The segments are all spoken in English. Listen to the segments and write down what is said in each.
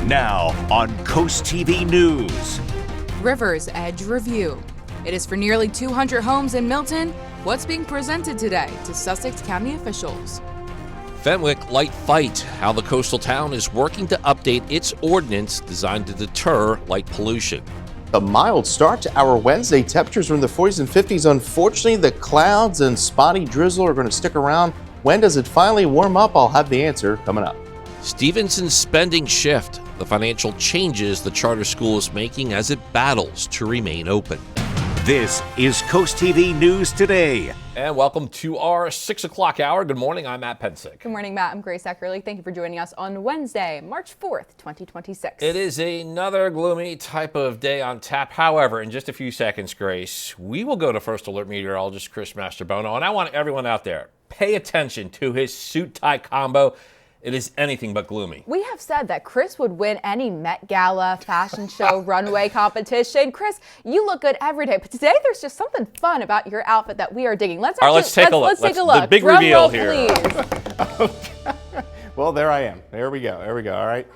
Now on CoastTV News. River's Edge Review. It is for nearly 200 homes in Milton. What's being presented today to Sussex County officials? Fenwick light fight, how the coastal town is working to update its ordinance designed to deter light pollution. A mild start to our Wednesday. Temperatures are in the 40s and 50s. Unfortunately, the clouds and spotty drizzle are going to stick around. When does it finally warm up? I'll have the answer coming up. Stevenson's spending shift, the financial changes the charter school is making as it battles to remain open. This is CoastTV News Today. And welcome to our 6 o'clock hour. Good morning, I'm Matt Pensick. Good morning, Matt. I'm Grace Eckerly. Thank you for joining us on Wednesday, March 4th, 2026. It is another gloomy type of day on tap. However, in just a few seconds, Grace, we will go to First Alert meteorologist Chris Mastrobono. And I want everyone out there, pay attention to his suit-tie combo. It is anything but gloomy. We have said that Chris would win any Met Gala, fashion show, runway competition. Chris, you look good every day, but today there's just something fun about your outfit that we are digging. Let's take a look. The big Drum reveal roll, here. Well, there I am. There we go. All right.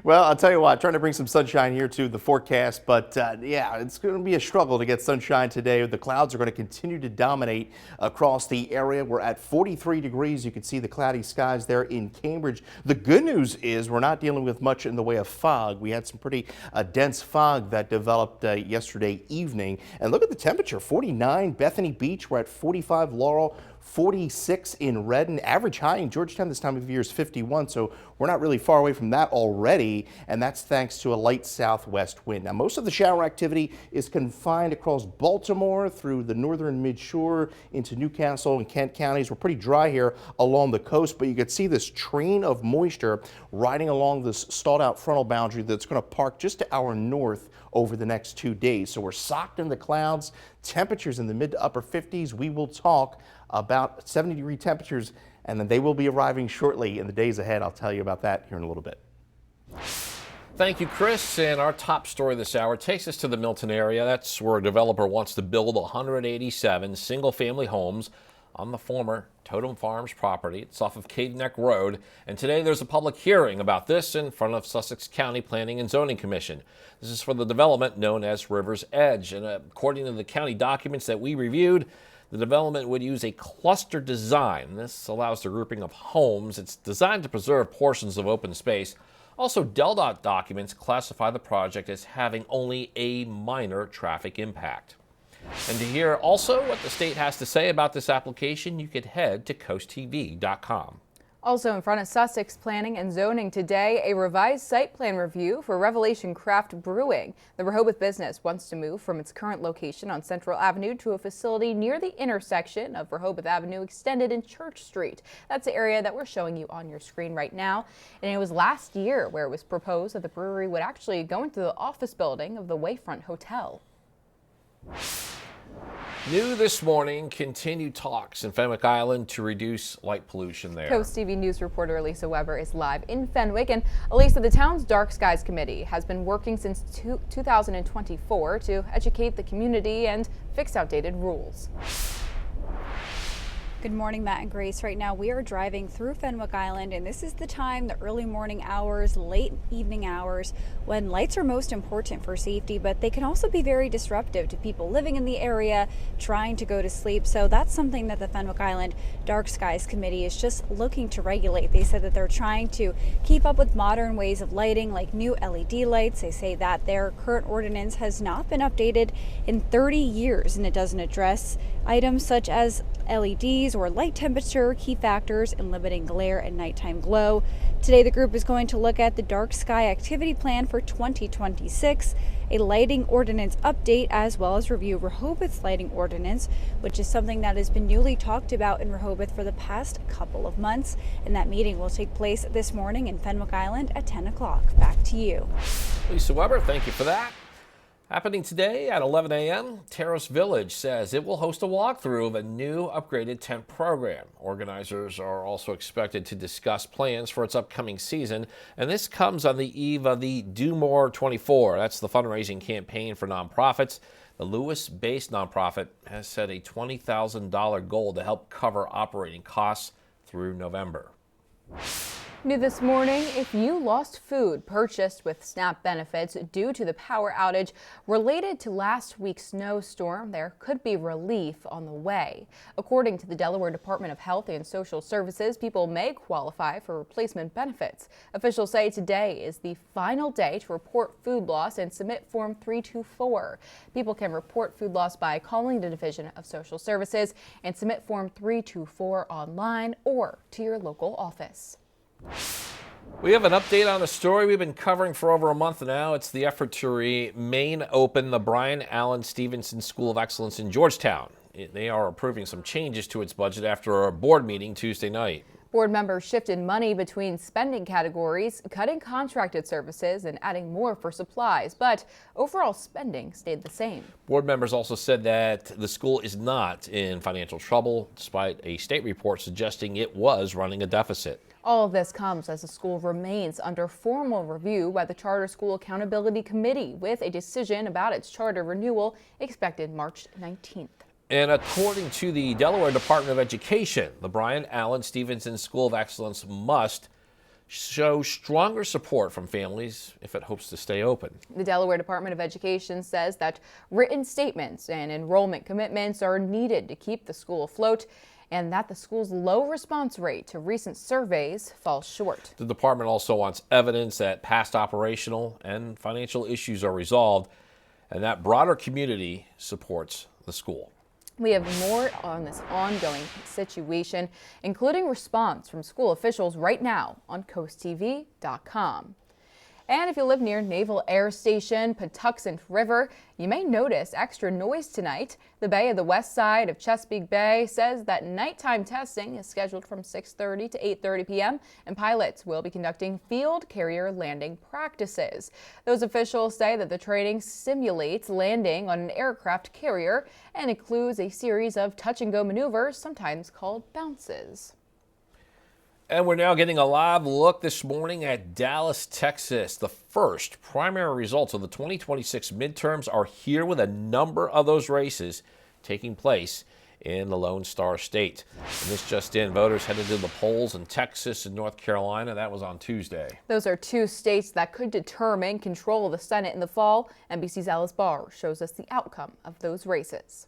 Well, I'll tell you what, trying to bring some sunshine here to the forecast, but yeah, it's going to be a struggle to get sunshine today. The clouds are going to continue to dominate across the area. We're at 43 degrees. You can see the cloudy skies there in Cambridge. The good news is we're not dealing with much in the way of fog. We had some pretty dense fog that developed yesterday evening. And look at the temperature, 49 Bethany Beach. We're at 45 Laurel. 46 in Redden. Average high in Georgetown this time of year is 51, so we're not really far away from that already, and that's thanks to a light southwest wind. Now, most of the shower activity is confined across Baltimore through the northern midshore into Newcastle and Kent counties. We're pretty dry here along the coast, but you can see this train of moisture riding along this stalled out frontal boundary that's going to park just to our north over the next 2 days. So we're socked in the clouds, temperatures in the mid to upper 50s. We will talk about 70-degree temperatures, and then they will be arriving shortly in the days ahead. I'll tell you about that here in a little bit. Thank you, Chris. And our top story this hour takes us to the Milton area. That's where a developer wants to build 187 single-family homes on the former Totem Farms property. It's off of Cade Neck Road. And today there's a public hearing about this in front of Sussex County Planning and Zoning Commission. This is for the development known as River's Edge. And according to the county documents that we reviewed, the development would use a cluster design. This allows the grouping of homes. It's designed to preserve portions of open space. Also, DelDOT documents classify the project as having only a minor traffic impact. And to hear also what the state has to say about this application, you could head to CoastTV.com. Also in front of Sussex Planning and Zoning today, a revised site plan review for Revelation Craft Brewing. The Rehoboth business wants to move from its current location on Central Avenue to a facility near the intersection of Rehoboth Avenue Extended and Church Street. That's the area that we're showing you on your screen right now. And it was last year where it was proposed that the brewery would actually go into the office building of the Wayfront Hotel. New this morning, continued talks in Fenwick Island to reduce light pollution there. CoastTV News reporter Elisa Weber is live in Fenwick. And Elisa, the town's Dark Skies Committee has been working since 2024 to educate the community and fix outdated rules. Good morning, Matt and Grace. Right now we are driving through Fenwick Island, and this is the time, the early morning hours, late evening hours, when lights are most important for safety, but they can also be very disruptive to people living in the area trying to go to sleep. So that's something that the Fenwick Island Dark Skies Committee is just looking to regulate. They said that they're trying to keep up with modern ways of lighting, like new LED lights. They say that their current ordinance has not been updated in 30 years, and it doesn't address items such as LEDs or light temperature, key factors in limiting glare and nighttime glow. Today, the group is going to look at the Dark Sky Activity Plan for 2026, a lighting ordinance update, as well as review Rehoboth's lighting ordinance, which is something that has been newly talked about in Rehoboth for the past couple of months. And that meeting will take place this morning in Fenwick Island at 10 o'clock. Back to you. Lisa Weber, thank you for that. Happening today at 11 a.m., Terrace Village says it will host a walkthrough of a new upgraded tent program. Organizers are also expected to discuss plans for its upcoming season, and this comes on the eve of the Do More 24. That's the fundraising campaign for nonprofits. The Lewis-based nonprofit has set a $20,000 goal to help cover operating costs through November. New this morning, if you lost food purchased with SNAP benefits due to the power outage related to last week's snowstorm, there could be relief on the way. According to the Delaware Department of Health and Social Services, people may qualify for replacement benefits. Officials say today is the final day to report food loss and submit Form 324. People can report food loss by calling the Division of Social Services and submit Form 324 online or to your local office. We have an update on a story we've been covering for over a month now. It's the effort to remain open the Brian Allen Stevenson School of Excellence in Georgetown. They are approving some changes to its budget after a board meeting Tuesday night. Board members shifted money between spending categories, cutting contracted services and adding more for supplies, but overall spending stayed the same. Board members also said that the school is not in financial trouble, despite a state report suggesting it was running a deficit. All of this comes as the school remains under formal review by the Charter School Accountability Committee, with a decision about its charter renewal expected March 19th. And according to the Delaware Department of Education, the Brian Allen Stevenson School of Excellence must show stronger support from families if it hopes to stay open. The Delaware Department of Education says that written statements and enrollment commitments are needed to keep the school afloat, and that the school's low response rate to recent surveys falls short. The department also wants evidence that past operational and financial issues are resolved and that broader community supports the school. We have more on this ongoing situation, including response from school officials right now on CoastTV.com. And if you live near Naval Air Station, Patuxent River, you may notice extra noise tonight. The bay of the west side of Chesapeake Bay says that nighttime testing is scheduled from 6:30 to 8:30 p.m. and pilots will be conducting field carrier landing practices. Those officials say that the training simulates landing on an aircraft carrier and includes a series of touch-and-go maneuvers, sometimes called bounces. And we're now getting a live look this morning at Dallas, Texas. The first primary results of the 2026 midterms are here, with a number of those races taking place in the Lone Star State. And this just in, voters headed to the polls in Texas and North Carolina. That was on Tuesday. Those are two states that could determine control of the Senate in the fall. NBC's Alice Barr shows us the outcome of those races.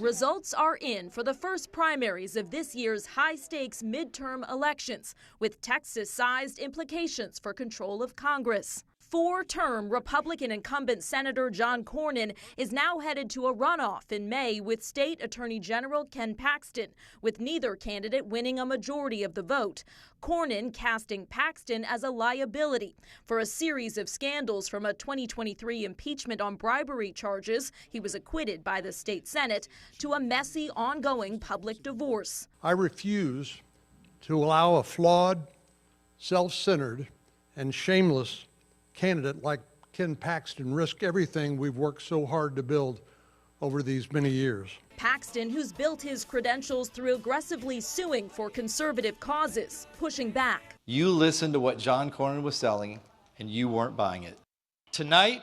Results are in for the first primaries of this year's high-stakes midterm elections, with Texas-sized implications for control of Congress. Four-term Republican incumbent Senator John Cornyn is now headed to a runoff in May with State Attorney General Ken Paxton, with neither candidate winning a majority of the vote. Cornyn casting Paxton as a liability for a series of scandals, from a 2023 impeachment on bribery charges — he was acquitted by the state Senate — to a messy, ongoing public divorce. I refuse to allow a flawed, self-centered, and shameless candidate like Ken Paxton risk everything we've worked so hard to build over these many years. Paxton, who's built his credentials through aggressively suing for conservative causes, pushing back. You listened to what John Cornyn was selling, and you weren't buying it. Tonight,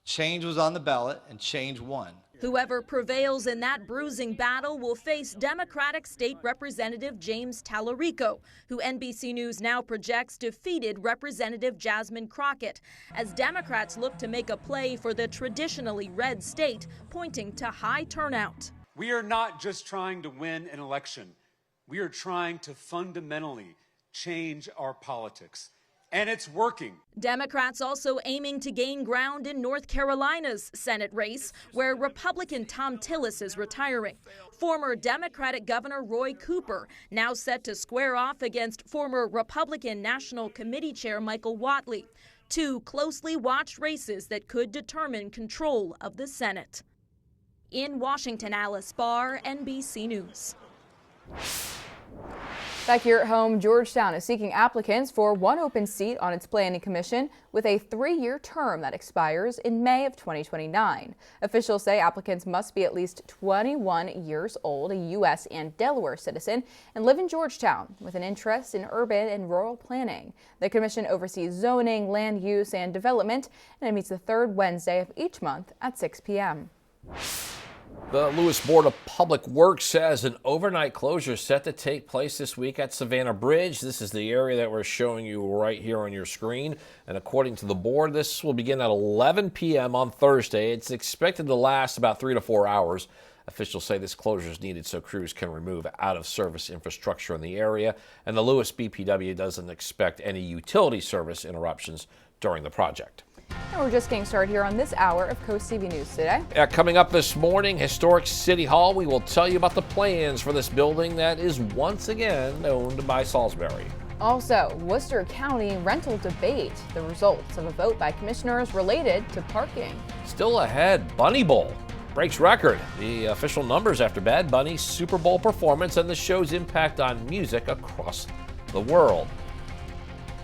change was on the ballot, and change won. Whoever prevails in that bruising battle will face Democratic State Representative James Tallarico, who NBC News now projects defeated Representative Jasmine Crockett, as Democrats look to make a play for the traditionally red state, pointing to high turnout. We are not just trying to win an election. We are trying to fundamentally change our politics. And it's working. Democrats also aiming to gain ground in North Carolina's Senate race, where Republican Tom Tillis is retiring. Former Democratic Governor Roy Cooper now set to square off against former Republican National Committee Chair Michael Whatley. Two closely watched races that could determine control of the Senate. In Washington, Alice Barr, NBC News. Back here at home, Georgetown is seeking applicants for one open seat on its planning commission with a 3-year term that expires in May of 2029. Officials say applicants must be at least 21 years old, a U.S. and Delaware citizen, and live in Georgetown with an interest in urban and rural planning. The commission oversees zoning, land use, and development, and it meets the third Wednesday of each month at 6 p.m. The Lewis Board of Public Works says an overnight closure is set to take place this week at Savannah Bridge. This is the area that we're showing you right here on your screen. And according to the board, this will begin at 11 p.m. on Thursday. It's expected to last about 3 to 4 hours. Officials say this closure is needed so crews can remove out-of-service infrastructure in the area. And the Lewis BPW doesn't expect any utility service interruptions during the project. And we're just getting started here on this hour of Coast TV News Today. Coming up this morning, historic City Hall. We will tell you about the plans for this building that is once again owned by Salisbury. Also, Worcester County rental debate, the results of a vote by commissioners related to parking. Still ahead, Bunny Bowl breaks record. The official numbers after Bad Bunny's Super Bowl performance and the show's impact on music across the world.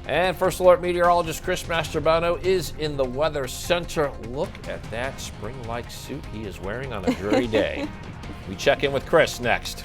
And First Alert meteorologist Chris Masterbano is in the Weather Center. Look at that spring-like suit he is wearing on a dreary day. We check in with Chris next.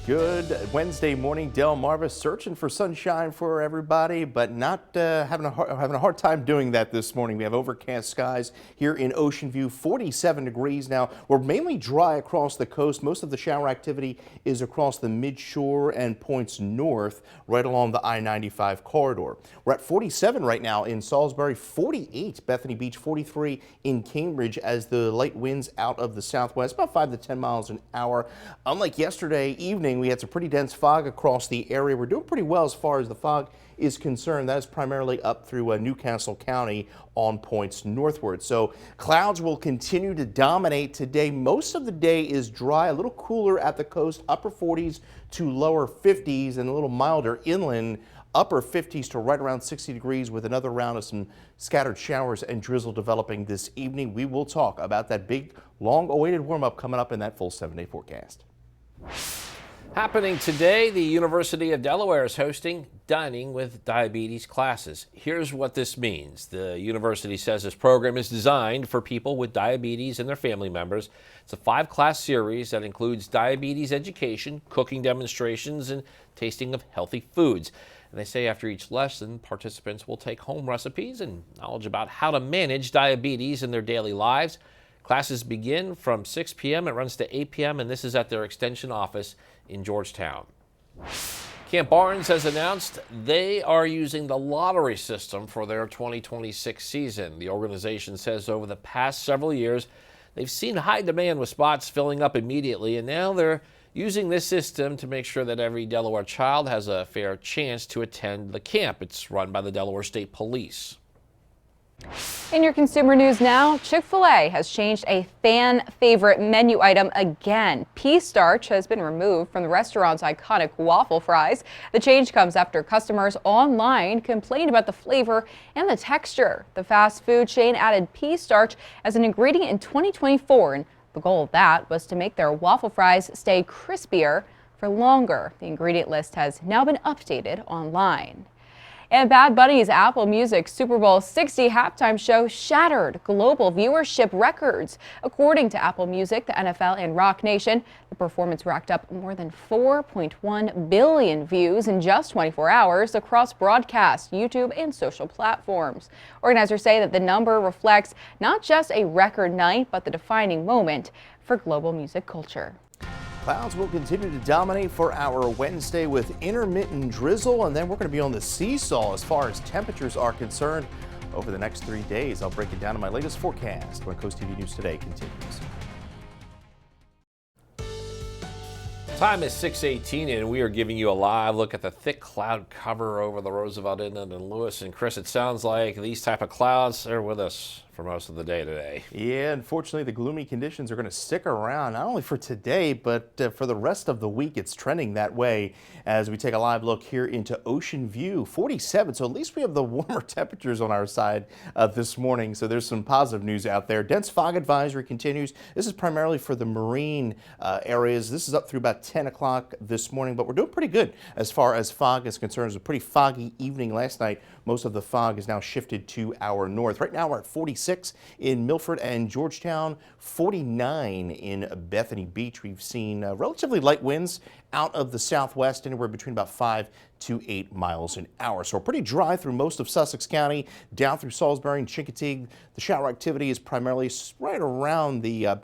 Good Wednesday morning, Delmarva searching for sunshine for everybody, but not having a hard time doing that this morning. We have overcast skies here in Ocean View, 47 degrees now. We're mainly dry across the coast. Most of the shower activity is across the midshore and points north, right along the I-95 corridor. We're at 47 right now in Salisbury, 48 Bethany Beach, 43 in Cambridge as the light winds out of the southwest, about 5 to 10 miles an hour. Unlike yesterday evening, we had some pretty dense fog across the area. We're doing pretty well as far as the fog is concerned. That is primarily up through Newcastle County on points northward. So clouds will continue to dominate today. Most of the day is dry, a little cooler at the coast, upper 40s to lower 50s, and a little milder inland, upper 50s to right around 60 degrees with another round of some scattered showers and drizzle developing this evening. We will talk about that big, long-awaited warm-up coming up in that full 7-day forecast. Happening today, the University of Delaware is hosting Dining with Diabetes classes. Here's what this means. The university says this program is designed for people with diabetes and their family members. It's a 5-class series that includes diabetes education, cooking demonstrations, and tasting of healthy foods. And they say after each lesson, participants will take home recipes and knowledge about how to manage diabetes in their daily lives. Classes begin from 6 p.m. It runs to 8 p.m. and this is at their extension office in Georgetown. Camp Barnes has announced they are using the lottery system for their 2026 season. The organization says over the past several years, they've seen high demand with spots filling up immediately, and now they're using this system to make sure that every Delaware child has a fair chance to attend the camp. It's run by the Delaware State Police. In your consumer news now, Chick-fil-A has changed a fan favorite menu item again. Pea starch has been removed from the restaurant's iconic waffle fries. The change comes after customers online complained about the flavor and the texture. The fast food chain added pea starch as an ingredient in 2024, and the goal of that was to make their waffle fries stay crispier for longer. The ingredient list has now been updated online. And Bad Bunny's Apple Music Super Bowl 60 halftime show shattered global viewership records. According to Apple Music, the NFL, and Rock Nation, the performance racked up more than 4.1 billion views in just 24 hours across broadcast, YouTube, and social platforms. Organizers say that the number reflects not just a record night, but the defining moment for global music culture. Clouds will continue to dominate for our Wednesday with intermittent drizzle, and then we're going to be on the seesaw as far as temperatures are concerned over the next 3 days. I'll break it down in my latest forecast when Coast TV News Today continues. Time is 6:18 and we are giving you a live look at the thick cloud cover over the Roosevelt Inlet and Lewis. And Chris, it sounds like these type of clouds are with us for most of the day today. Yeah, unfortunately, the gloomy conditions are going to stick around not only for today, but for the rest of the week. It's trending that way as we take a live look here into Ocean View, 47. So at least we have the warmer temperatures on our side this morning. So there's some positive news out there. Dense fog advisory continues. This is primarily for the marine areas. This is up through about 10 o'clock this morning, but we're doing pretty good as far as fog is concerned. It was a pretty foggy evening last night. Most of the fog is now shifted to our north. Right now we're at 46 in Milford and Georgetown, 49 in Bethany Beach. We've seen relatively light winds out of the southwest, anywhere between about 5 to 8 miles an hour. So pretty dry through most of Sussex County, down through Salisbury and Chincoteague. The shower activity is primarily right around the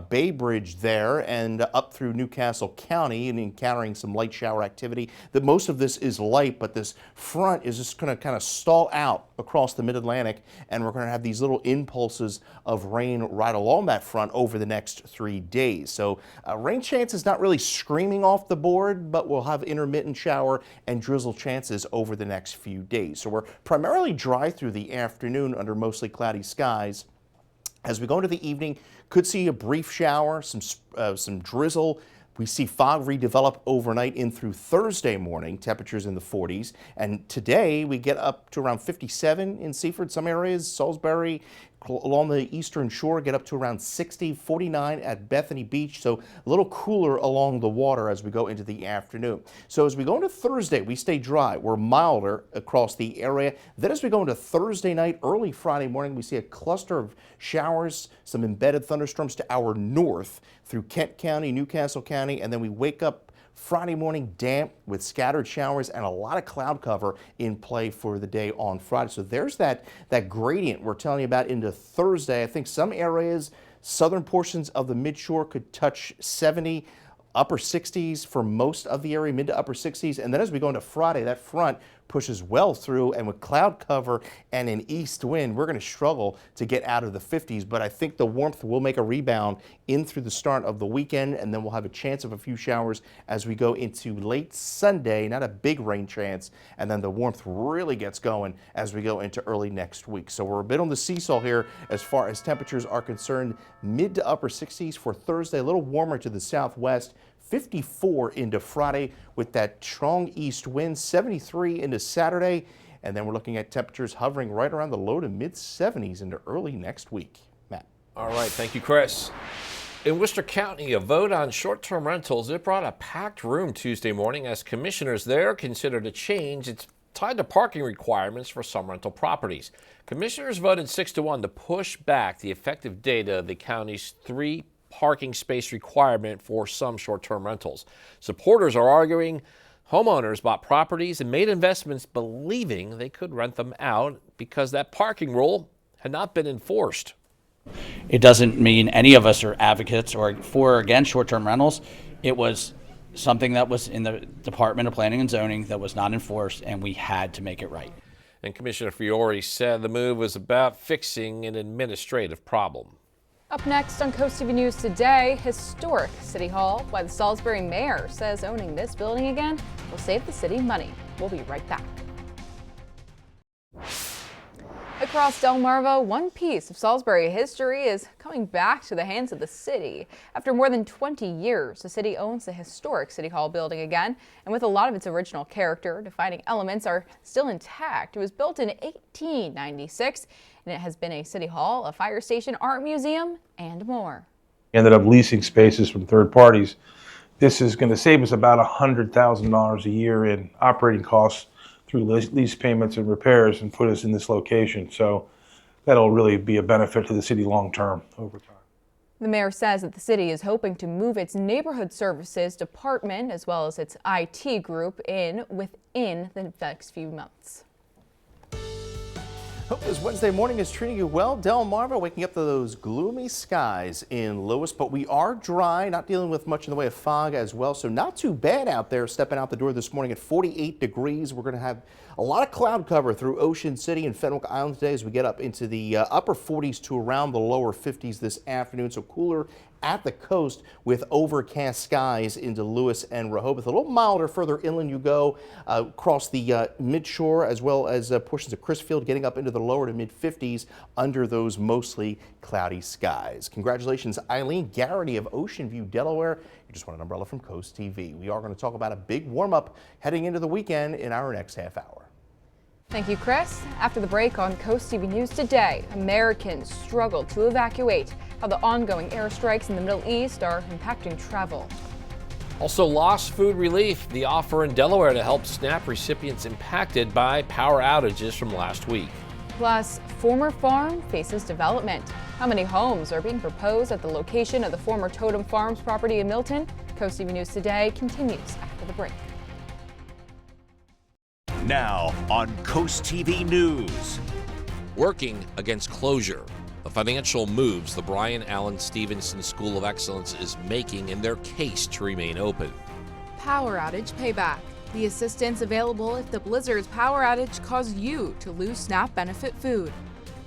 Bay Bridge there and up through Newcastle County, and encountering some light shower activity. That most of this is light, but this front is just going to kind of stall out across the mid-Atlantic, and we're going to have these little impulses of rain right along that front over the next 3 days. So rain chances not really screaming off the board, but we'll have intermittent shower and drizzle chances over the next few days. So we're primarily dry through the afternoon under mostly cloudy skies. As we go into the evening, could see a brief shower, some drizzle. We see fog redevelop overnight in through Thursday morning, temperatures in the 40s. And today we get up to around 57 in Seaford, some areas, Salisbury, along the eastern shore, get up to around 60, 49 at Bethany Beach. So a little cooler along the water as we go into the afternoon. So as we go into Thursday, we stay dry. We're milder across the area. Then as we go into Thursday night, early Friday morning, we see a cluster of showers, some embedded thunderstorms to our north through Kent County, Newcastle County, and then we wake up Friday morning damp with scattered showers and a lot of cloud cover in play for the day on Friday. So there's that gradient we're telling you about into Thursday. I think some areas, southern portions of the midshore could touch 70, upper 60s for most of the area, mid to upper 60s. And then as we go into Friday, that front pushes well through, and with cloud cover and an east wind, we're going to struggle to get out of the 50s. But I think the warmth will make a rebound in through the start of the weekend, and then we'll have a chance of a few showers as we go into late Sunday. Not a big rain chance, and then the warmth really gets going as we go into early next week. So we're a bit on the seesaw here as far as temperatures are concerned. Mid to upper 60s for Thursday, a little warmer to the southwest. 54 into Friday with that strong east wind, 73 into Saturday, and then we're looking at temperatures hovering right around the low to mid 70s into early next week. Matt. All right, thank you, Chris. In Worcester County, a vote on short-term rentals, it brought a packed room Tuesday morning as commissioners there considered a change. It's tied to parking requirements for some rental properties. Commissioners voted 6-1 to push back the effective date of the county's 3 parking space requirement for some short-term rentals. Supporters are arguing homeowners bought properties and made investments believing they could rent them out because that parking rule had not been enforced. It doesn't mean any of us are advocates or for or against short-term rentals. It was something that was in the Department of Planning and Zoning that was not enforced, and we had to make it right. And Commissioner Fiore said the move was about fixing an administrative problem. Up next on CoastTV News today, historic City Hall. Why the Salisbury mayor says owning this building again will save the city money. We'll be right back. Across Delmarva, one piece of Salisbury history is coming back to the hands of the city. After more than 20 years, the city owns the historic City Hall building again, and with a lot of its original character, defining elements are still intact. It was built in 1896, and it has been a city hall, a fire station, art museum, and more. Ended up leasing spaces from third parties. This is going to save us about $100,000 a year in operating costs through lease payments and repairs, and put us in this location. So that'll really be a benefit to the city long term over time. The mayor says that the city is hoping to move its neighborhood services department as well as its IT group within the next few months. Hope this Wednesday morning is treating you well. Delmarva waking up to those gloomy skies in Lewis, but we are dry, not dealing with much in the way of fog as well, so not too bad out there. Stepping out the door this morning at 48 degrees. We're going to have a lot of cloud cover through Ocean City and Fenwick Island today as we get up into the upper 40s to around the lower 50s this afternoon, so cooler at the coast with overcast skies into Lewis and Rehoboth. A little milder further inland you go across the midshore as well as portions of Crisfield, getting up into the lower to mid 50s under those mostly cloudy skies. Congratulations, Eileen Garrity of Ocean View, Delaware. You just won an umbrella from Coast TV. We are going to talk about a big warm up heading into the weekend in our next half hour. Thank you, Chris. After the break on CoastTV News today, Americans struggle to evacuate, how the ongoing airstrikes in the Middle East are impacting travel. Also, lost food relief, the offer in Delaware to help SNAP recipients impacted by power outages from last week. Plus, former farm faces development. How many homes are being proposed at the location of the former Totem Farms property in Milton? Coast TV News Today continues after the break. Now on Coast TV News. Working against closure, the financial moves the Brian Allen Stevenson School of Excellence is making in their case to remain open. Power outage payback. The assistance available if the blizzard's power outage caused you to lose SNAP benefit food.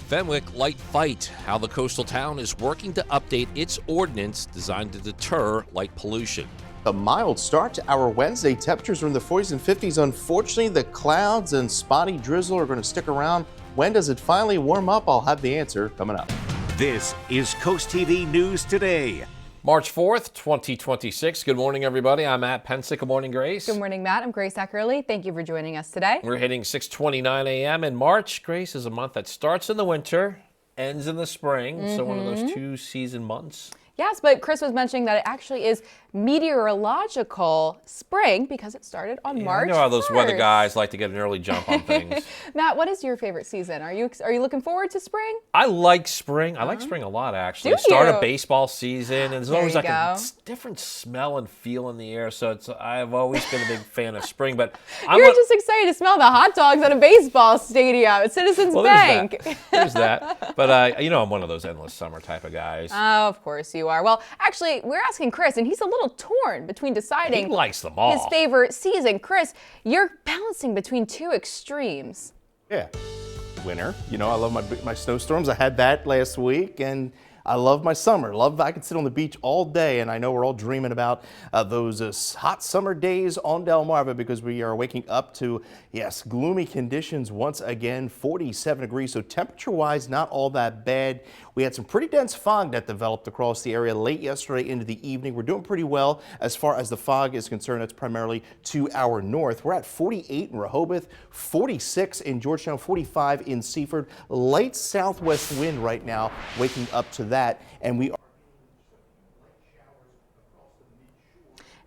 Fenwick light fight, how the coastal town is working to update its ordinance designed to deter light pollution. A mild start to our Wednesday. Temperatures are in the 40s and 50s. Unfortunately, the clouds and spotty drizzle are going to stick around. When does it finally warm up? I'll have the answer coming up. This is Coast TV News Today. March 4th, 2026. Good morning, everybody. I'm Matt Pensick. Good morning, Grace. Good morning, Matt. I'm Grace Ackerley. Thank you for joining us today. We're hitting 6:29 a.m. in March. Grace, is a month that starts in the winter, ends in the spring. So one of those two-season months. Yes, but Chris was mentioning that it actually is meteorological spring because it started on March 1st. I know how those weather guys like to get an early jump on things. Matt, what is your favorite season? Are you looking forward to spring? I like spring. I like spring a lot, actually. Do Start you? of baseball season, and there's There always you like a go. different smell and feel in the air. So I've always been a big fan of spring. But You're just excited to smell the hot dogs at a baseball stadium at Citizens Bank. There's that. But you know, I'm one of those endless summer type of guys. Oh, of course you are. Well, actually, we're asking Chris, and he's a little torn between deciding He likes them all. his favorite season. Chris, you're balancing between two extremes. Yeah, winter. You know, I love my snowstorms. I had that last week, and I love my summer. I could sit on the beach all day, and I know we're all dreaming about those hot summer days on Delmarva because we are waking up to, yes, gloomy conditions once again, 47 degrees. So temperature-wise, not all that bad. We had some pretty dense fog that developed across the area late yesterday into the evening. We're doing pretty well as far as the fog is concerned. That's primarily to our north. We're at 48 in Rehoboth, 46 in Georgetown, 45 in Seaford. Light southwest wind right now, waking up to that. And we are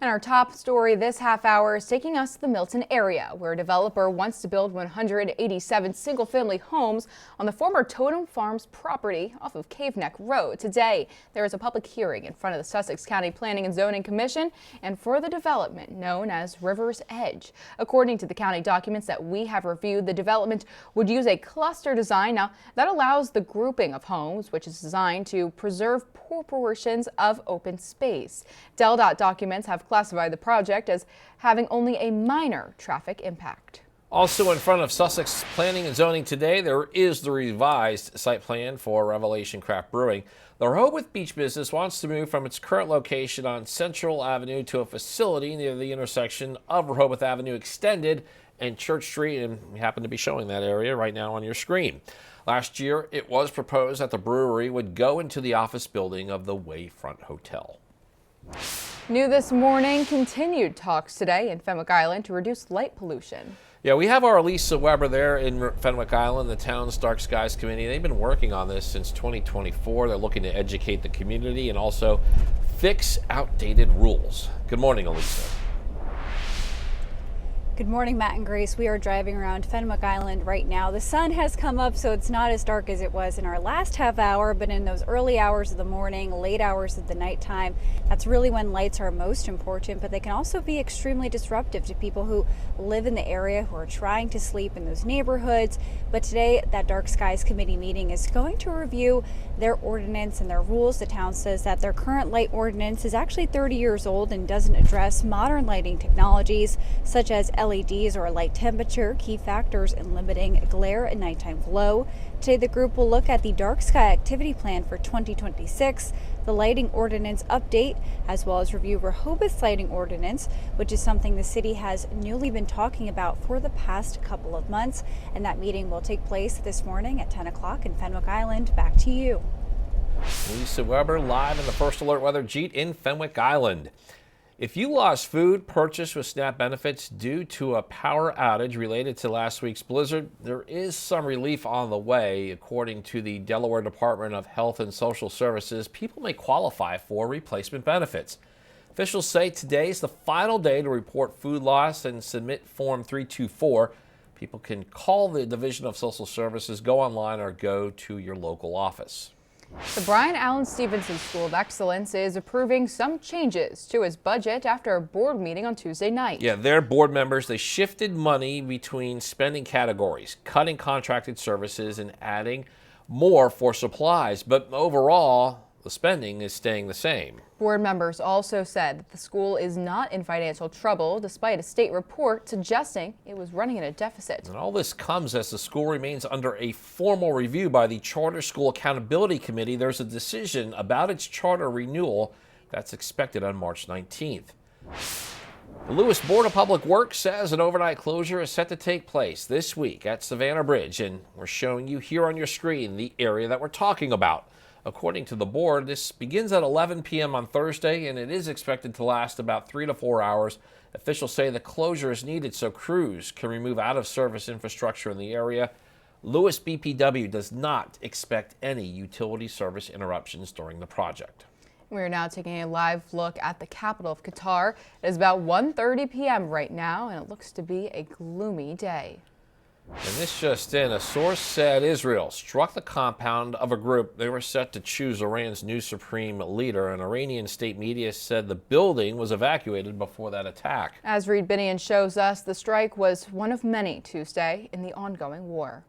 And our top story this half hour is taking us to the Milton area, where a developer wants to build 187 single-family homes on the former Totem Farms property off of Cave Neck Road. Today, there is a public hearing in front of the Sussex County Planning and Zoning Commission and for the development known as River's Edge. According to the county documents that we have reviewed, the development would use a cluster design. Now, that allows the grouping of homes, which is designed to preserve portions of open space. DelDOT documents have classified the project as having only a minor traffic impact. Also in front of Sussex Planning and Zoning today, there is the revised site plan for Revelation Craft Brewing. The Rehoboth Beach business wants to move from its current location on Central Avenue to a facility near the intersection of Rehoboth Avenue Extended and Church Street, and we happen to be showing that area right now on your screen. Last year, it was proposed that the brewery would go into the office building of the Wayfront Hotel. New this morning, continued talks today in Fenwick Island to reduce light pollution. Yeah, we have our Lisa Weber there in Fenwick Island, the town's Dark Skies Committee. They've been working on this since 2024. They're looking to educate the community and also fix outdated rules. Good morning, Elisa. Good morning, Matt and Grace. We are driving around Fenwick Island right now. The sun has come up, so it's not as dark as it was in our last half hour, but in those early hours of the morning, late hours of the nighttime, that's really when lights are most important, but they can also be extremely disruptive to people who live in the area, who are trying to sleep in those neighborhoods. But today, that Dark Skies Committee meeting is going to review their ordinance and their rules. The town says that their current light ordinance is actually 30 years old and doesn't address modern lighting technologies such as LEDs or light temperature, key factors in limiting glare and nighttime glow. Today, the group will look at the Dark Sky Activity Plan for 2026, the lighting ordinance update, as well as review Rehoboth's lighting ordinance, which is something the city has newly been talking about for the past couple of months. And that meeting will take place this morning at 10 o'clock in Fenwick Island. Back to you. Lisa Weber live in the First Alert Weather Jeet in Fenwick Island. If you lost food purchased with SNAP benefits due to a power outage related to last week's blizzard, there is some relief on the way. According to the Delaware Department of Health and Social Services, people may qualify for replacement benefits. Officials say today is the final day to report food loss and submit Form 324. People can call the Division of Social Services, go online, or go to your local office. The Brian Allen Stevenson School of Excellence is approving some changes to its budget after a board meeting on Tuesday night. Yeah, their board members, they shifted money between spending categories, cutting contracted services and adding more for supplies. But overall, the spending is staying the same. Board members also said that the school is not in financial trouble, despite a state report suggesting it was running in a deficit. And all this comes as the school remains under a formal review by the Charter School Accountability Committee. There's a decision about its charter renewal that's expected on March 19th. The Lewis Board of Public Works says an overnight closure is set to take place this week at Savannah Bridge, and we're showing you here on your screen the area that we're talking about. According to the board, this begins at 11 p.m. on Thursday, and it is expected to last about 3 to 4 hours. Officials say the closure is needed so crews can remove out-of-service infrastructure in the area. Lewis BPW does not expect any utility service interruptions during the project. We are now taking a live look at the capital of Qatar. It is about 1:30 p.m. right now, and it looks to be a gloomy day. And this just in, a source said Israel struck the compound of a group. They were set to choose Iran's new supreme leader. And Iranian state media said the building was evacuated before that attack. As Reed Binion shows us, the strike was one of many Tuesday in the ongoing war.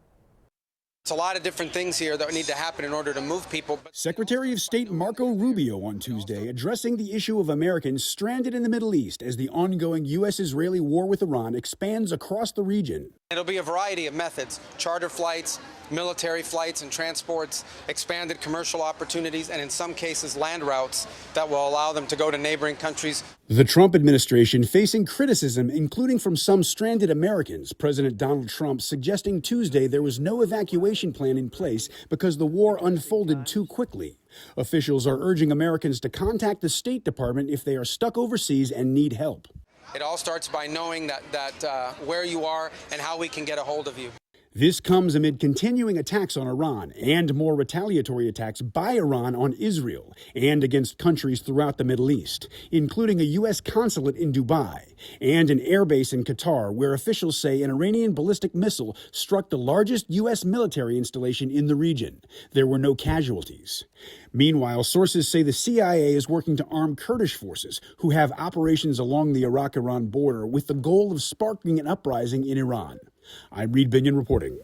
It's a lot of different things here that need to happen in order to move people. Secretary of State Marco Rubio on Tuesday addressing the issue of Americans stranded in the Middle East as the ongoing U.S.-Israeli war with Iran expands across the region. It'll be a variety of methods: charter flights, military flights and transports, expanded commercial opportunities, and in some cases land routes that will allow them to go to neighboring countries. The Trump administration facing criticism, including from some stranded Americans. President Donald Trump suggesting Tuesday there was no evacuation plan in place because the war unfolded too quickly. Officials are urging Americans to contact the State Department if they are stuck overseas and need help. It all starts by knowing that where you are and how we can get a hold of you. This comes amid continuing attacks on Iran and more retaliatory attacks by Iran on Israel and against countries throughout the Middle East, including a U.S. consulate in Dubai and an airbase in Qatar, where officials say an Iranian ballistic missile struck the largest U.S. military installation in the region. There were no casualties. Meanwhile, sources say the CIA is working to arm Kurdish forces who have operations along the Iraq-Iran border with the goal of sparking an uprising in Iran. I'm Reed Binion reporting.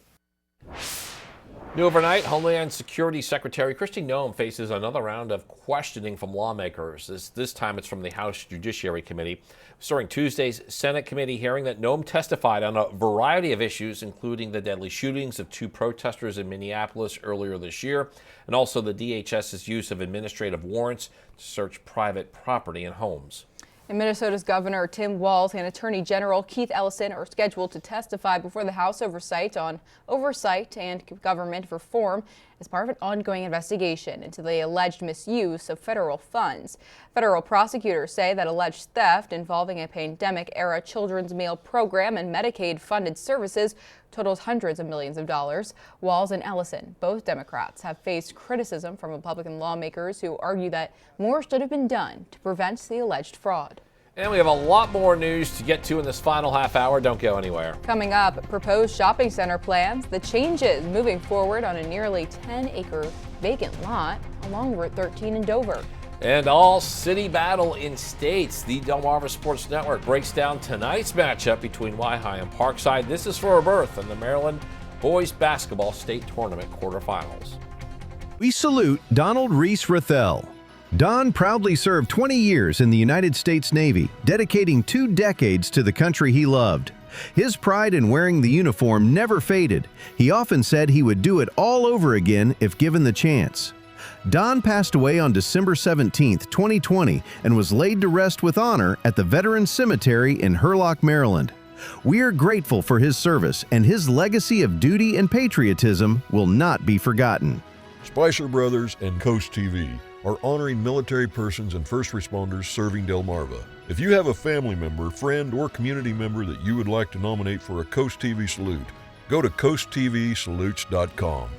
New overnight, Homeland Security Secretary Kristi Noem faces another round of questioning from lawmakers. This time it's from the House Judiciary Committee. It was during Tuesday's Senate committee hearing that Noem testified on a variety of issues, including the deadly shootings of 2 protesters in Minneapolis earlier this year, and also the DHS's use of administrative warrants to search private property and homes. And Minnesota's Governor Tim Walz and Attorney General Keith Ellison are scheduled to testify before the House Oversight on oversight and government reform as part of an ongoing investigation into the alleged misuse of federal funds. Federal prosecutors say that alleged theft involving a pandemic-era children's meal program and Medicaid-funded services totals hundreds of millions of dollars. Walz and Ellison, both Democrats, have faced criticism from Republican lawmakers who argue that more should have been done to prevent the alleged fraud. And we have a lot more news to get to in this final half hour. Don't go anywhere. Coming up, proposed shopping center plans, the changes moving forward on a nearly 10-acre vacant lot along Route 13 in Dover. And all city battle in states. The Delmarva Sports Network breaks down tonight's matchup between Y-High and Parkside. This is for a berth in the Maryland Boys Basketball State Tournament quarterfinals. We salute Donald Reese Rathel. Don proudly served 20 years in the United States Navy, dedicating 2 decades to the country he loved. His pride in wearing the uniform never faded. He often said he would do it all over again if given the chance. Don passed away on December 17, 2020, and was laid to rest with honor at the Veterans Cemetery in Hurlock, Maryland. We are grateful for his service, and his legacy of duty and patriotism will not be forgotten. Spicer Brothers and CoastTV are honoring military persons and first responders serving Delmarva. If you have a family member, friend, or community member that you would like to nominate for a CoastTV salute, go to coasttvsalutes.com.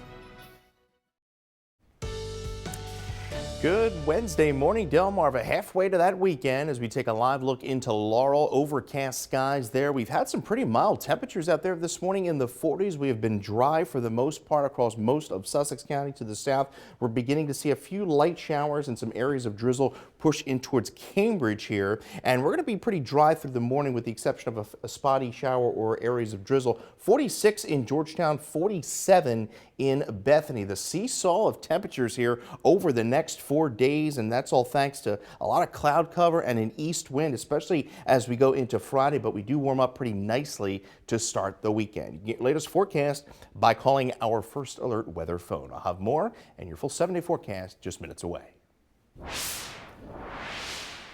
Good Wednesday morning, Delmarva. Halfway to that weekend as we take a live look into Laurel. Overcast skies there. We've had some pretty mild temperatures out there this morning in the 40s. We have been dry for the most part across most of Sussex County to the south. We're beginning to see a few light showers and some areas of drizzle push in towards Cambridge here. And we're going to be pretty dry through the morning with the exception of a spotty shower or areas of drizzle. 46 in Georgetown, 47 in Bethany. The seesaw of temperatures here over the next 4 days, and that's all thanks to a lot of cloud cover and an east wind, especially as we go into Friday, but we do warm up pretty nicely to start the weekend. You get latest forecast by calling our First Alert weather phone. I'll have more and your full 7-day forecast just minutes away.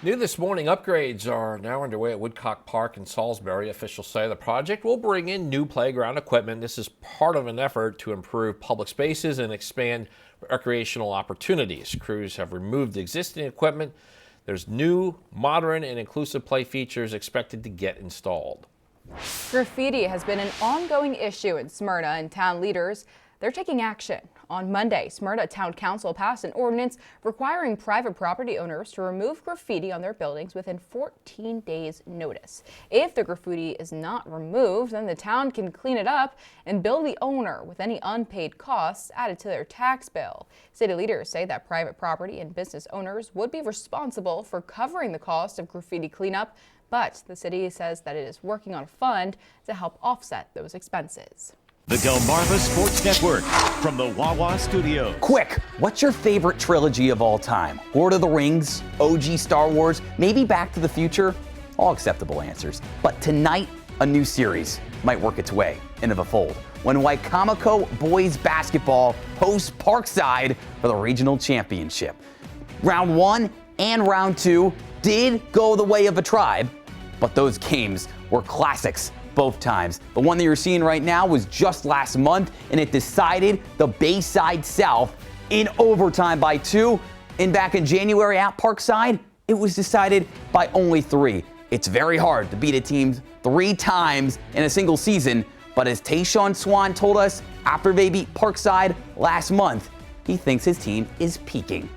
New this morning, upgrades are now underway at Woodcock Park in Salisbury. Officials say the project will bring in new playground equipment. This is part of an effort to improve public spaces and expand recreational opportunities. Crews have removed existing equipment. There's new, modern, and inclusive play features expected to get installed. Graffiti has been an ongoing issue in Smyrna, and town leaders, they're taking action. On Monday, Smyrna Town Council passed an ordinance requiring private property owners to remove graffiti on their buildings within 14 days notice. If the graffiti is not removed, then the town can clean it up and bill the owner with any unpaid costs added to their tax bill. City leaders say that private property and business owners would be responsible for covering the cost of graffiti cleanup, but the city says that it is working on a fund to help offset those expenses. The Delmarva Sports Network from the Wawa Studios. Quick, what's your favorite trilogy of all time? Lord of the Rings, OG Star Wars, maybe Back to the Future? All acceptable answers. But tonight, a new series might work its way into the fold when Wicomico boys basketball hosts Parkside for the regional championship. Round 1 and round 2 did go the way of a tribe, but those games were classics both times. The one that you're seeing right now was just last month, and it decided the Bayside South in overtime by 2. And back in January at Parkside, it was decided by only 3. It's very hard to beat a team 3 times in a single season, but as Tayshawn Swan told us after they beat Parkside last month, he thinks his team is peaking.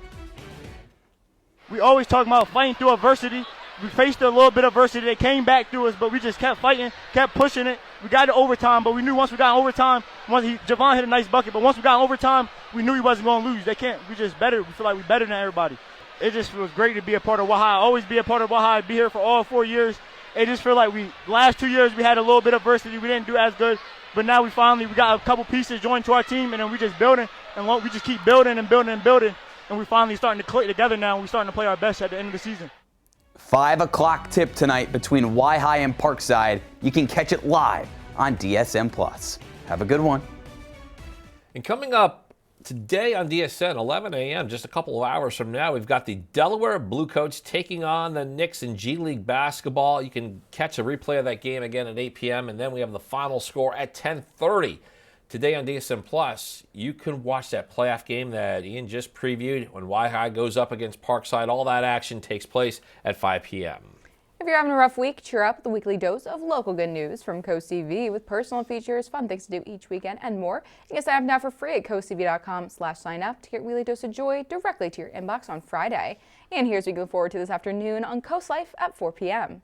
We always talk about fighting through adversity. We faced a little bit of adversity. They came back through us, but we just kept fighting, kept pushing it. We got to overtime, but we knew once we got in overtime, Javon hit a nice bucket, but once we got in overtime, we knew he wasn't going to lose. We just better. We feel like we're better than everybody. It just feels great to be a part of Wahai. Always be a part of Wahai, be here for all 4 years. It just feel like last 2 years we had a little bit of adversity. We didn't do as good, but now we got a couple pieces joined to our team, and then we just building, and we just keep building and building and building, and we finally starting to click together now, and we're starting to play our best at the end of the season. 5 o'clock tip tonight between Waihi and Parkside. You can catch it live on DSM+. Have a good one. And coming up today on DSN, 11 a.m., just a couple of hours from now, we've got the Delaware Bluecoats taking on the Knicks in G League basketball. You can catch a replay of that game again at 8 p.m., and then we have the final score at 10:30. Today on DSM+, you can watch that playoff game that Ian just previewed when Waihi goes up against Parkside. All that action takes place at 5 p.m. If you're having a rough week, cheer up with the weekly dose of local good news from CoastTV with personal features, fun things to do each weekend, and more. You can sign up now for free at coasttv.com/sign up to get weekly dose of joy directly to your inbox on Friday. And here's what you can look forward to this afternoon on Coast Life at 4 p.m.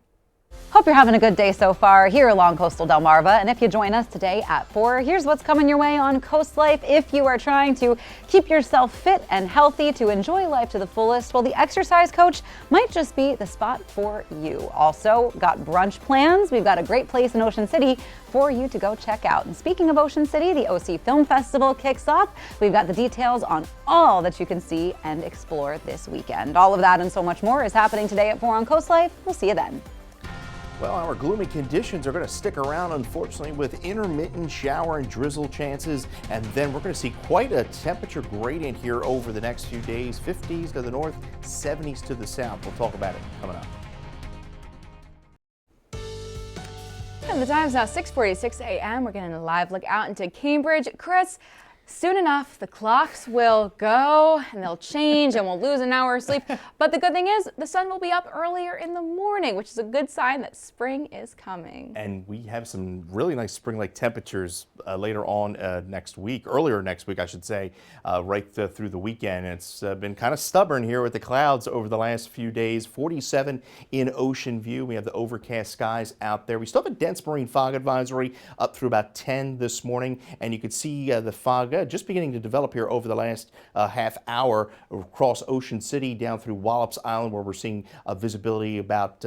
Hope you're having a good day so far here along coastal Delmarva. And if you join us today at 4, here's what's coming your way on Coast Life. If you are trying to keep yourself fit and healthy to enjoy life to the fullest, well, the exercise coach might just be the spot for you. Also, got brunch plans. We've got a great place in Ocean City for you to go check out. And speaking of Ocean City, the OC Film Festival kicks off. We've got the details on all that you can see and explore this weekend. All of that and so much more is happening today at 4 on Coast Life. We'll see you then. Well, our gloomy conditions are going to stick around, unfortunately, with intermittent shower and drizzle chances. And then we're going to see quite a temperature gradient here over the next few days. 50s to the north, 70s to the south. We'll talk about it coming up. And the time is now 6:46 a.m. We're getting a live look out into Cambridge. Chris, Soon enough, the clocks will go and they'll change and we'll lose an hour of sleep. But the good thing is the sun will be up earlier in the morning, which is a good sign that spring is coming. And we have some really nice spring-like temperatures later on next week, earlier next week, I should say, right through the weekend. It's been kind of stubborn here with the clouds over the last few days. 47 in Ocean View. We have the overcast skies out there. We still have a dense marine fog advisory up through about 10 this morning, and you could see the fog just beginning to develop here over the last half hour across Ocean City down through Wallops Island, where we're seeing visibility about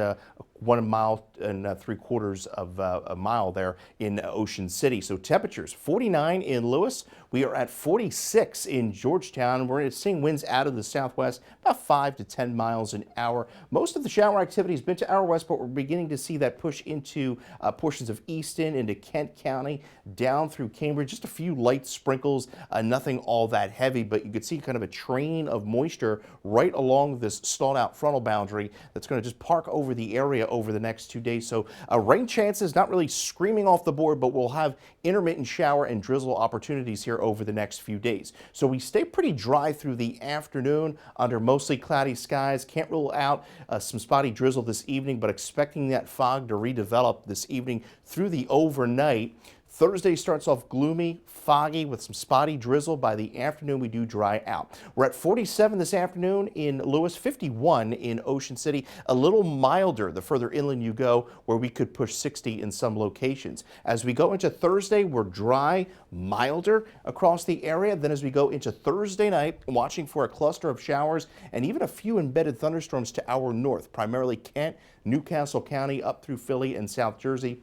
1 mile and 3/4 of a mile there in Ocean City. So temperatures 49 in Lewis. We are at 46 in Georgetown. We're seeing winds out of the southwest about 5 to 10 miles an hour. Most of the shower activity has been to our west, but we're beginning to see that push into portions of Easton, into Kent County, down through Cambridge. Just a few light sprinkles, nothing all that heavy, but you could see kind of a train of moisture right along this stalled out frontal boundary that's going to just park over the area over the next 2 days. So rain chances not really screaming off the board, but we'll have intermittent shower and drizzle opportunities here over the next few days. So we stay pretty dry through the afternoon under mostly cloudy skies. Can't rule out some spotty drizzle this evening, but expecting that fog to redevelop this evening through the overnight. Thursday starts off gloomy, foggy with some spotty drizzle. By the afternoon, we do dry out. We're at 47 this afternoon in Lewis, 51 in Ocean City. A little milder the further inland you go, where we could push 60 in some locations. As we go into Thursday, we're dry, milder across the area. Then as we go into Thursday night, watching for a cluster of showers and even a few embedded thunderstorms to our north, primarily Kent, Newcastle County, up through Philly and South Jersey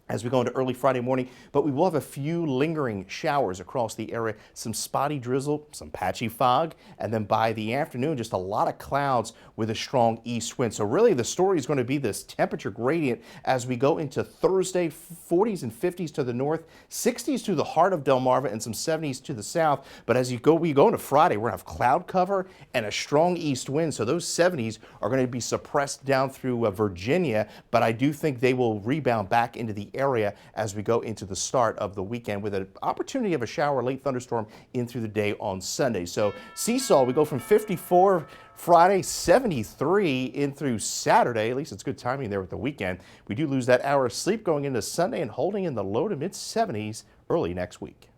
as we go into early Friday morning, but we will have a few lingering showers across the area, some spotty drizzle, some patchy fog, and then by the afternoon, just a lot of clouds with a strong east wind. So really the story is going to be this temperature gradient as we go into Thursday, 40s and 50s to the north, 60s to the heart of Delmarva, and some 70s to the south. But as we go into Friday, we're going to have cloud cover and a strong east wind. So those 70s are going to be suppressed down through Virginia, but I do think they will rebound back into the area as we go into the start of the weekend with an opportunity of a shower, late thunderstorm in through the day on Sunday. So seesaw, we go from 54 Friday, 73 in through Saturday. At least it's good timing there with the weekend. We do lose that hour of sleep going into Sunday and holding in the low to mid 70s early next week.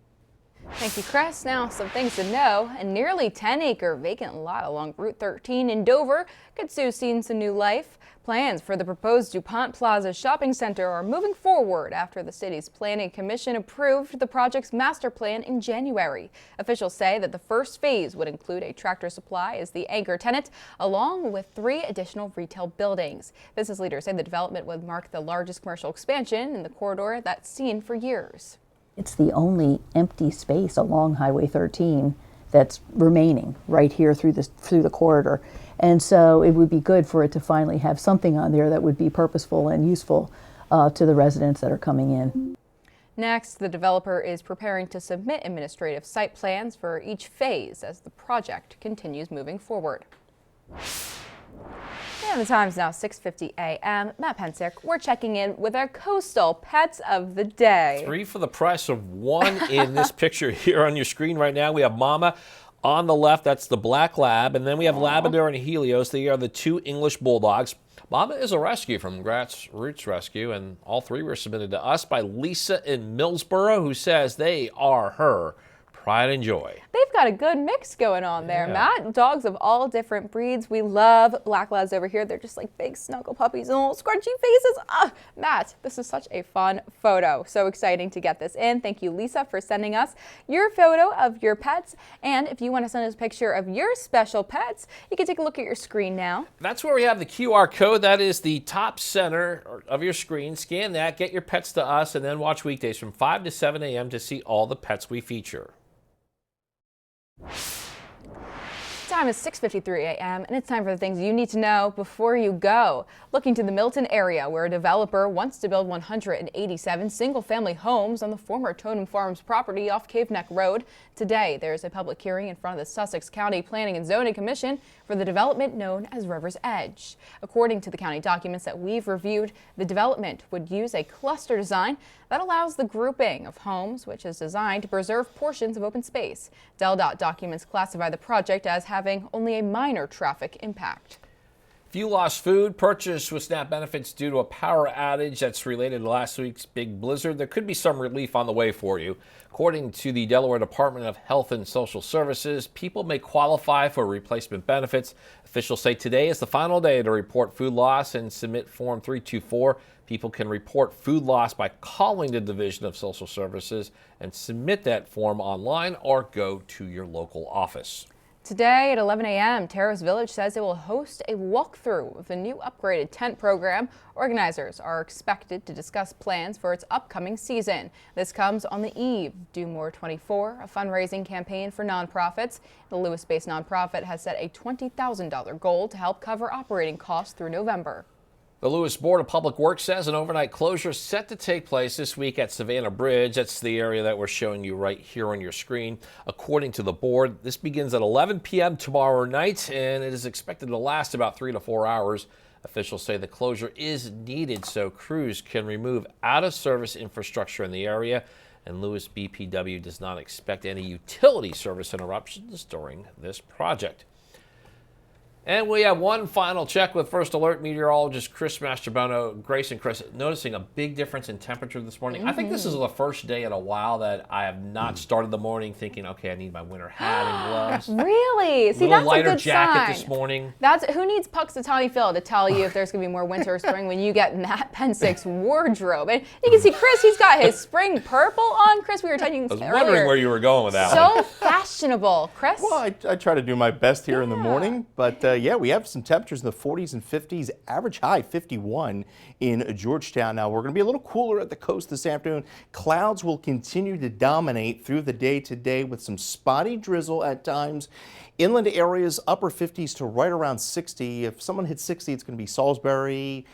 Thank you, Chris. Now, some things to know. A nearly 10-acre vacant lot along Route 13 in Dover could soon see some new life. Plans for the proposed DuPont Plaza shopping center are moving forward after the city's planning commission approved the project's master plan in January. Officials say that the first phase would include a Tractor Supply as the anchor tenant, along with 3 additional retail buildings. Business leaders say the development would mark the largest commercial expansion in the corridor that's seen for years. It's the only empty space along Highway 13 that's remaining right here through the corridor. And so it would be good for it to finally have something on there that would be purposeful and useful to the residents that are coming in. Next, the developer is preparing to submit administrative site plans for each phase as the project continues moving forward. And the time's now 6:50 a.m. Matt Pensick, we're checking in with our coastal pets of the day. 3 for the price of 1 in this picture here on your screen right now. We have Mama on the left, that's the black lab, and then we have Labrador and Helios. They are the 2 English bulldogs. Mama is a rescue from Grassroots Rescue, and all 3 were submitted to us by Lisa in Millsboro, who says they are her pride and joy. They've got a good mix going on there, Matt. Dogs of all different breeds. We love black labs over here. They're just like big snuggle puppies and little scrunchy faces. Matt, this is such a fun photo. So exciting to get this in. Thank you, Lisa, for sending us your photo of your pets. And if you want to send us a picture of your special pets, you can take a look at your screen now. That's where we have the QR code. That is the top center of your screen. Scan that, get your pets to us, and then watch weekdays from 5 to 7 a.m. to see all the pets we feature. Time time is 6:53 a.m. and it's time for the things you need to know before you go. Looking to the Milton area, where a developer wants to build 187 single-family homes on the former Totem Farms property off Cave Neck Road. Today, there's a public hearing in front of the Sussex County Planning and Zoning Commission for the development known as River's Edge. According to the county documents that we've reviewed, the development would use a cluster design that allows the grouping of homes, which is designed to preserve portions of open space. DelDOT documents classify the project as having only a minor traffic impact. If you lost food purchased with SNAP benefits due to a power outage that's related to last week's big blizzard, there could be some relief on the way for you. According to the Delaware Department of Health and Social Services, people may qualify for replacement benefits. Officials say today is the final day to report food loss and submit Form 324. People can report food loss by calling the Division of Social Services and submit that form online or go to your local office. Today at 11 a.m., Terrace Village says it will host a walkthrough of the new upgraded tent program. Organizers are expected to discuss plans for its upcoming season. This comes on the eve of Do More 24, a fundraising campaign for nonprofits. The Lewis-based nonprofit has set a $20,000 goal to help cover operating costs through November. The Lewis Board of Public Works says an overnight closure is set to take place this week at Savannah Bridge. That's the area that we're showing you right here on your screen. According to the board, this begins at 11 p.m. tomorrow night, and it is expected to last about 3 to 4 hours. Officials say the closure is needed so crews can remove out-of-service infrastructure in the area, and Lewis BPW does not expect any utility service interruptions during this project. And we have one final check with First Alert meteorologist Chris Mastrobono. Grace and Chris, noticing a big difference in temperature this morning. I think this is the first day in a while that I have not started the morning thinking, okay, I need my winter hat and gloves. Really? See, that's a lighter good jacket sign. this morning. Who needs Puxatawny Phil to tell you if there's going to be more winter or spring when you get Matt Pensick's wardrobe? And you can see Chris, he's got his spring purple on. Chris, we were talking I was earlier. wondering where you were going with that So one. fashionable. Chris? Well, I try to do my best here in the morning, but yeah, we have some temperatures in the 40s and 50s, average high 51 in Georgetown. Now, we're going to be a little cooler at the coast this afternoon. Clouds will continue to dominate through the day today with some spotty drizzle at times. Inland areas, upper 50s to right around 60. If someone hits 60, it's going to be Salisbury,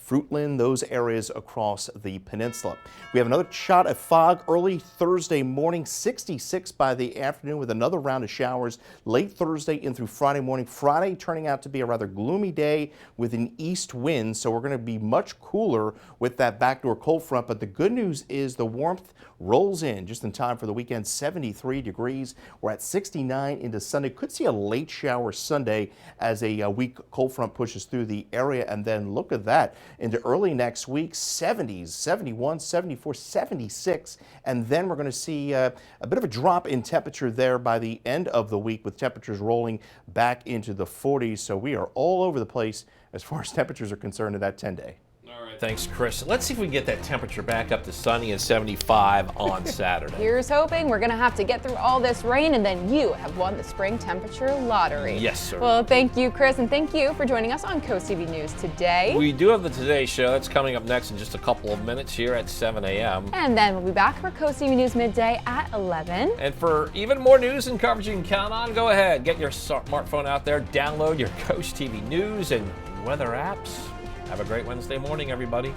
Fruitland, those areas across the peninsula. We have another shot of fog early Thursday morning, 66 by the afternoon with another round of showers late Thursday in through Friday morning. Friday turning out to be a rather gloomy day with an east wind, so we're going to be much cooler with that backdoor cold front. But the good news is the warmth rolls in just in time for the weekend. 73 degrees. We're at 69 into Sunday. Could see a late shower Sunday as a weak cold front pushes through the area. And then look at that into early next week, 70s, 71, 74, 76. And then we're going to see a bit of a drop in temperature there by the end of the week with temperatures rolling back into the 40s. So we are all over the place as far as temperatures are concerned in that 10-day. All right, thanks, Chris. Let's see if we can get that temperature back up to sunny and 75 on Saturday. Here's hoping. We're going to have to get through all this rain, and then you have won the spring temperature lottery. Yes, sir. Well, thank you, Chris, and thank you for joining us on CoastTV News today. We do have the Today Show. That's coming up next in just a couple of minutes here at 7 a.m. And then we'll be back for CoastTV News midday at 11. And for even more news and coverage you can count on, go ahead, get your smartphone out there, download your CoastTV News and weather apps. Have a great Wednesday morning, everybody.